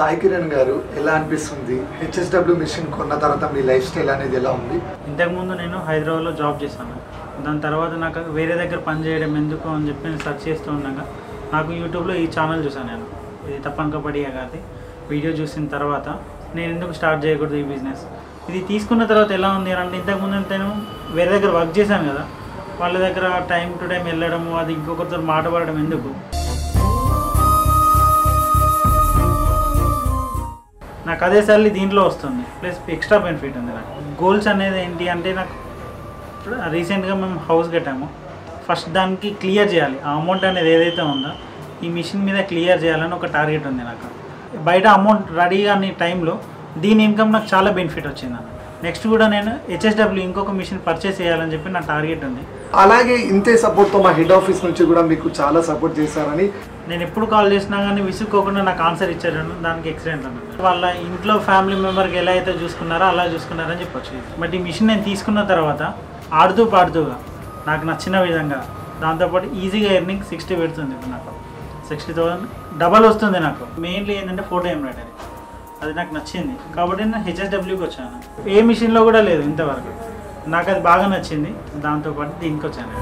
సాయి కిరణ్ గారు ఎలా అనిపిస్తుంది? హెచ్ఎస్డబ్ల్యూ మిషన్ కొన్న తర్వాత మీ లైఫ్ స్టైల్ అనేది ఎలా ఉంది? ఇంతకుముందు నేను హైదరాబాద్లో జాబ్ చేశాను. దాని తర్వాత నాకు వేరే దగ్గర పని చేయడం ఎందుకు అని చెప్పి నేను సెర్చ్ చేస్తూ ఉండగా నాకు యూట్యూబ్లో ఈ ఛానల్ చూసాను. నేను ఇది తప్పనక పడియా కాదు వీడియో చూసిన తర్వాత నేను ఎందుకు స్టార్ట్ చేయకూడదు ఈ బిజినెస్. ఇది తీసుకున్న తర్వాత ఎలా ఉంది అంటే ఇంతకుముందు నేను వేరే దగ్గర వర్క్ చేశాను కదా, వాళ్ళ దగ్గర టైం టు టైం వెళ్ళడము, అది ఇంకొకరితో మాట పడడం ఎందుకు. నాకు అదే సార్లు దీంట్లో వస్తుంది, ప్లస్ ఎక్స్ట్రా బెనిఫిట్ ఉంది. నాకు గోల్స్ అనేది ఏంటి అంటే, నాకు రీసెంట్గా మేము హౌస్ కట్టాము. ఫస్ట్ దానికి క్లియర్ చేయాలి, ఆ అమౌంట్ అనేది ఏదైతే ఉందో ఈ మిషన్ మీద క్లియర్ చేయాలని ఒక టార్గెట్ ఉంది నాకు. బయట అమౌంట్ రెడీగా అనే టైంలో దీని ఇన్కమ్ నాకు చాలా బెనిఫిట్ వచ్చింది. నెక్స్ట్ కూడా నేను హెచ్ఎస్డబ్ల్యూ ఇంకొక మిషన్ పర్చేస్ చేయాలని చెప్పి నా టార్గెట్ ఉంది. అలాగే ఇంతే సపోర్ట్తో మా హెడ్ ఆఫీస్ నుంచి కూడా మీకు చాలా సపోర్ట్ చేశారని. నేను ఎప్పుడు కాల్ చేసినా కానీ విసుక్కోకుండా నాకు ఆన్సర్ ఇచ్చారు, దానికి ఎక్సలెంట్ అన్నది. వాళ్ళ ఇంట్లో ఫ్యామిలీ మెంబర్కి ఎలా అయితే చూసుకున్నారో అలా చూసుకున్నారని చెప్పొచ్చు. బట్ ఈ మిషన్ నేను తీసుకున్న తర్వాత ఆడుతూ పాడుతూగా నాకు నచ్చిన విధంగా, దాంతోపాటు ఈజీగా ఎర్నింగ్ 60 పెడుతుంది. ఇప్పుడు నాకు 60,000 డబల్ వస్తుంది. నాకు మెయిన్లీ ఏంటంటే ఫోటో ఎంబ్రాయిడరీ, అది నాకు నచ్చింది కాబట్టి నేను హెచ్ఎస్డబ్ల్యూకి వచ్చాను. ఏ మిషన్లో కూడా లేదు ఇంతవరకు, నాకు అది బాగా నచ్చింది. దాంతోపాటు దీనికి వచ్చాను.